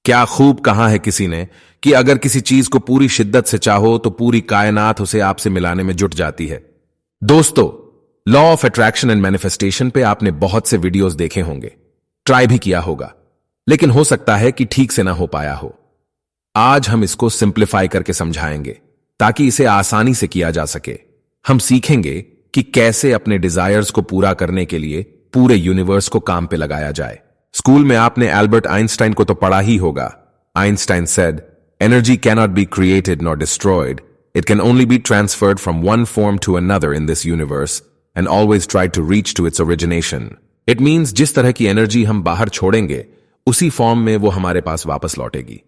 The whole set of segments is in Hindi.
क्या खूब कहा है किसी ने कि अगर किसी चीज को पूरी शिद्दत से चाहो तो पूरी कायनात उसे आपसे मिलाने में जुट जाती है। दोस्तों, law of attraction and manifestation पे आपने बहुत से वीडियोस देखे होंगे, ट्राई भी किया होगा, लेकिन हो सकता है कि ठीक से ना हो पाया हो। आज हम इसको सिंप्लीफाई करके समझाएंगे ताकि इसे आसानी से किया जा सके। हम सीखेंगे कि कैसे अपने डिजायर्स को पूरा करने के लिए पूरे यूनिवर्स को काम पे लगाया जाए। स्कूल में आपने एल्बर्ट आइंस्टाइन को तो पढ़ा ही होगा। Einstein said, energy cannot be created not destroyed, it can only be transferred from one form to another in this universe and always try to reach to its origination. इट मीन्स जिस तरह की एनर्जी हम बाहर छोड़ेंगे उसी फॉर्म में वो हमारे पास वापस लौटेगी।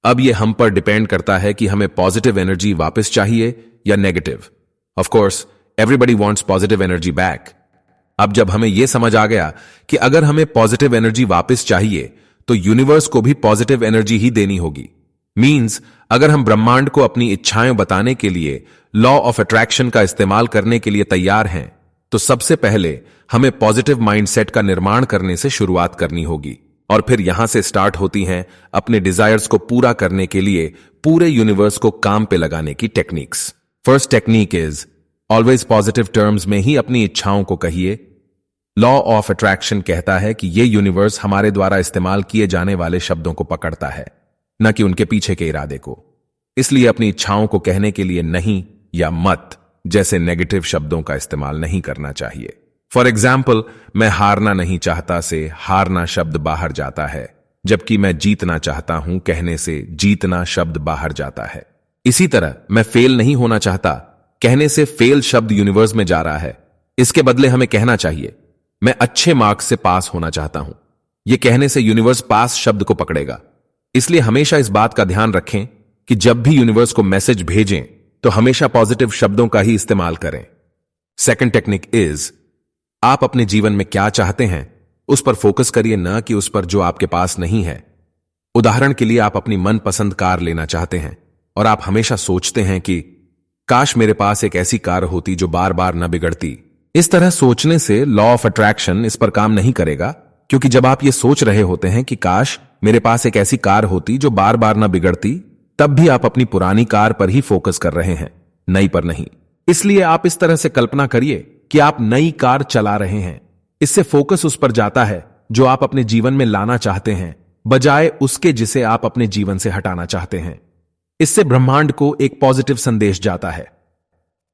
अब ये हम पर डिपेंड करता है कि हमें पॉजिटिव एनर्जी वापस चाहिए या negative. Of course everybody wants positive energy back. अब जब हमें यह समझ आ गया कि अगर हमें पॉजिटिव एनर्जी वापस चाहिए तो यूनिवर्स को भी पॉजिटिव एनर्जी ही देनी होगी। मींस अगर हम ब्रह्मांड को अपनी इच्छाएं बताने के लिए लॉ ऑफ अट्रैक्शन का इस्तेमाल करने के लिए तैयार हैं, तो सबसे पहले हमें पॉजिटिव माइंडसेट का निर्माण करने से शुरुआत करनी होगी और फिर यहां से स्टार्ट होती हैं अपने डिजायर्स को पूरा करने के लिए पूरे यूनिवर्स को काम पे लगाने की techniques. First technique is always positive terms में ही अपनी इच्छाओं को कहिए। लॉ ऑफ अट्रैक्शन कहता है कि यह यूनिवर्स हमारे द्वारा इस्तेमाल किए जाने वाले शब्दों को पकड़ता है, न कि उनके पीछे के इरादे को। इसलिए अपनी इच्छाओं को कहने के लिए नहीं या मत जैसे नेगेटिव शब्दों का इस्तेमाल नहीं करना चाहिए। फॉर एग्जाम्पल, मैं हारना नहीं चाहता से हारना शब्द बाहर जाता है, जबकि मैं जीतना चाहता हूं कहने से जीतना शब्द बाहर जाता है। इसी तरह मैं फेल नहीं होना चाहता कहने से फेल शब्द यूनिवर्स में जा रहा है। इसके बदले हमें कहना चाहिए, मैं अच्छे मार्क्स से पास होना चाहता हूं। यह कहने से यूनिवर्स पास शब्द को पकड़ेगा। इसलिए हमेशा इस बात का ध्यान रखें कि जब भी यूनिवर्स को मैसेज भेजें तो हमेशा पॉजिटिव शब्दों का ही इस्तेमाल करें। सेकंड टेक्निक इज, आप अपने जीवन में क्या चाहते हैं उस पर फोकस करिए, न कि उस पर जो आपके पास नहीं है। उदाहरण के लिए, आप अपनी मनपसंद कार लेना चाहते हैं और आप हमेशा सोचते हैं कि काश मेरे पास एक ऐसी कार होती जो बार बार न बिगड़ती। इस तरह सोचने से लॉ ऑफ अट्रैक्शन इस पर काम नहीं करेगा, क्योंकि जब आप ये सोच रहे होते हैं कि काश मेरे पास एक ऐसी कार होती जो बार बार न बिगड़ती, तब भी आप अपनी पुरानी कार पर ही फोकस कर रहे हैं, नई पर नहीं। इसलिए आप इस तरह से कल्पना करिए कि आप नई कार चला रहे हैं। इससे फोकस उस पर जाता है जो आप अपने जीवन में लाना चाहते हैं, बजाय उसके जिसे आप अपने जीवन से हटाना चाहते हैं। इससे ब्रह्मांड को एक पॉजिटिव संदेश जाता है।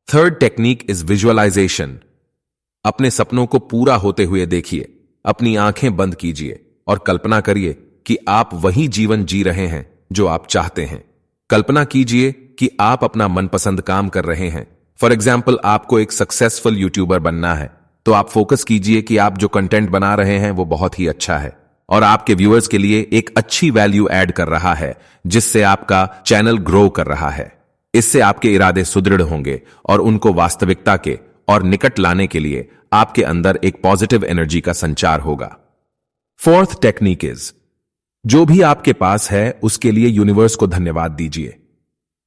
Third technique is visualisation. अपने सपनों को पूरा होते हुए देखिए। अपनी आंखें बंद कीजिए और कल्पना करिए कि आप वही जीवन जी रहे हैं जो आप चाहते हैं। कल्पना कीजिए कि आप अपना मनपसंद काम कर रहे हैं। फॉर एग्जाम्पल, आपको एक सक्सेसफुल यूट्यूबर बनना है, तो आप फोकस कीजिए कि आप जो कंटेंट बना रहे हैं वो बहुत ही अच्छा है और आपके व्यूअर्स के लिए एक अच्छी वैल्यू ऐड कर रहा है, जिससे आपका चैनल ग्रो कर रहा है। इससे आपके इरादे सुदृढ़ होंगे और उनको वास्तविकता के और निकट लाने के लिए आपके अंदर एक पॉजिटिव एनर्जी का संचार होगा। फोर्थ टेक्निक इज, जो भी आपके पास है उसके लिए यूनिवर्स को धन्यवाद दीजिए।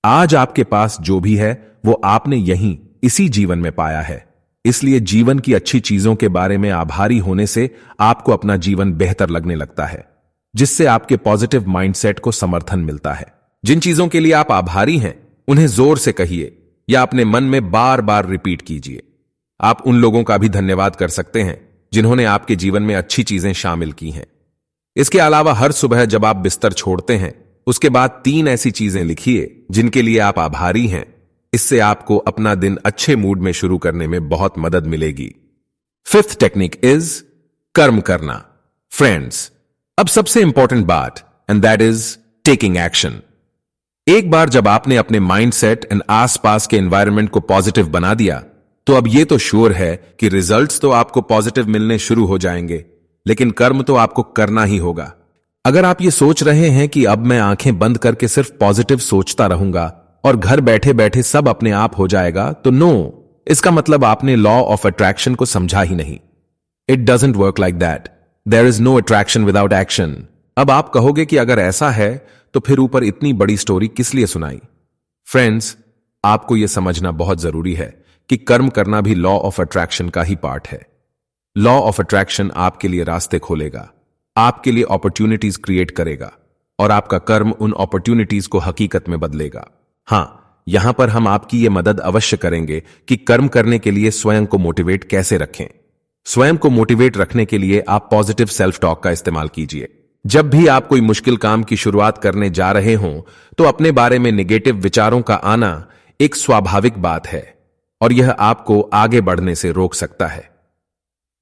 आज आपके पास जो भी है वो आपने यहीं इसी जीवन में पाया है। इसलिए जीवन की अच्छी चीजों के बारे में आभारी होने से आपको अपना जीवन बेहतर लगने लगता है, जिससे आपके पॉजिटिव माइंडसेट को समर्थन मिलता है। जिन चीजों के लिए आप आभारी हैं उन्हें जोर से कहिए या अपने मन में बार बार रिपीट कीजिए। आप उन लोगों का भी धन्यवाद कर सकते हैं जिन्होंने आपके जीवन में अच्छी चीजें शामिल की हैं। इसके अलावा हर सुबह जब आप बिस्तर छोड़ते हैं उसके बाद 3 ऐसी चीजें लिखिए जिनके लिए आप आभारी हैं। इससे आपको अपना दिन अच्छे मूड में शुरू करने में बहुत मदद मिलेगी। फिफ्थ टेक्निक इज कर्म करना। फ्रेंड्स, अब सबसे इंपॉर्टेंट बात, and that is taking action. एक बार जब आपने अपने माइंडसेट एंड आसपास के एनवायरनमेंट को पॉजिटिव बना दिया, तो अब यह तो श्योर है कि रिजल्ट्स तो आपको पॉजिटिव मिलने शुरू हो जाएंगे, लेकिन कर्म तो आपको करना ही होगा। अगर आप ये सोच रहे हैं कि अब मैं आंखें बंद करके सिर्फ पॉजिटिव सोचता रहूंगा और घर बैठे बैठे सब अपने आप हो जाएगा, तो नो, इसका मतलब आपने लॉ ऑफ अट्रैक्शन को समझा ही नहीं। It doesn't work like that. There is no attraction without action. अब आप कहोगे कि अगर ऐसा है तो फिर ऊपर इतनी बड़ी स्टोरी किस लिए सुनाई? फ्रेंड्स, आपको यह समझना बहुत जरूरी है कि कर्म करना भी लॉ ऑफ अट्रैक्शन का ही पार्ट है। लॉ ऑफ अट्रैक्शन आपके लिए रास्ते खोलेगा, आपके लिए अपॉर्चुनिटीज क्रिएट करेगा और आपका कर्म उन अपॉर्चुनिटीज को हकीकत में बदलेगा। हां, यहां पर हम आपकी ये मदद अवश्य करेंगे कि कर्म करने के लिए स्वयं को मोटिवेट कैसे रखें। स्वयं को मोटिवेट रखने के लिए आप पॉजिटिव सेल्फ टॉक का इस्तेमाल कीजिए। जब भी आप कोई मुश्किल काम की शुरुआत करने जा रहे हों तो अपने बारे में नेगेटिव विचारों का आना एक स्वाभाविक बात है और यह आपको आगे बढ़ने से रोक सकता है।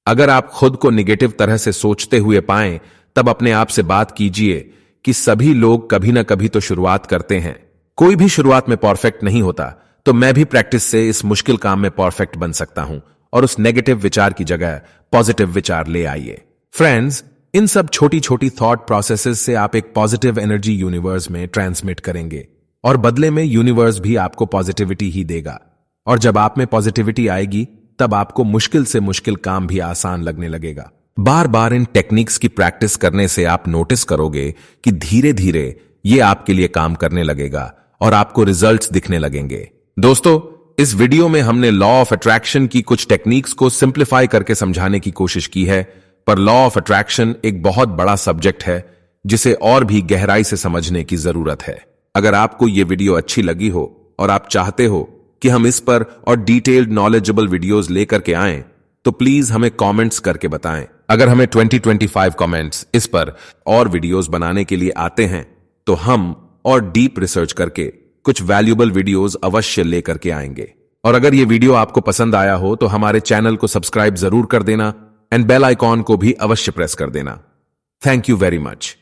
अगर आप खुद को नेगेटिव तरह से सोचते हुए पाएं तब अपने आप से बात कीजिए कि सभी लोग कभी ना कभी तो शुरुआत करते हैं। कोई भी शुरुआत में परफेक्ट नहीं होता, तो मैं भी प्रैक्टिस से इस मुश्किल काम में परफेक्ट बन सकता हूं और उस नेगेटिव विचार की जगह पॉजिटिव विचार ले आइए। फ्रेंड्स, इन सब छोटी छोटी थॉट प्रोसेसेस से आप एक पॉजिटिव एनर्जी यूनिवर्स में ट्रांसमिट करेंगे और बदले में यूनिवर्स भी आपको पॉजिटिविटी ही देगा। और जब आप में पॉजिटिविटी आएगी तब आपको मुश्किल से मुश्किल काम भी आसान लगने लगेगा। बार बार इन टेक्निक्स की प्रैक्टिस करने से आप नोटिस करोगे कि धीरे धीरे ये आपके लिए काम करने लगेगा और आपको रिजल्ट्स दिखने लगेंगे। दोस्तों, इस वीडियो में हमने लॉ ऑफ अट्रैक्शन की कुछ टेक्निक्स को सिंप्लीफाई करके समझाने की कोशिश की है, पर लॉ ऑफ अट्रैक्शन एक बहुत बड़ा सब्जेक्ट है जिसे और भी गहराई से समझने की जरूरत है। अगर आपको यह वीडियो अच्छी लगी हो और आप चाहते हो कि हम इस पर और डिटेल्ड नॉलेजेबल वीडियोस लेकर के आएं, तो प्लीज हमें कमेंट्स करके बताएं। अगर हमें 20-25 कमेंट्स इस पर और वीडियोस बनाने के लिए आते हैं तो हम और डीप रिसर्च करके कुछ वैल्यूएबल वीडियोस अवश्य लेकर के आएंगे। और अगर ये वीडियो आपको पसंद आया हो तो हमारे चैनल को सब्सक्राइब जरूर कर देना एंड बेल आइकॉन को भी अवश्य प्रेस कर देना। Thank you very much.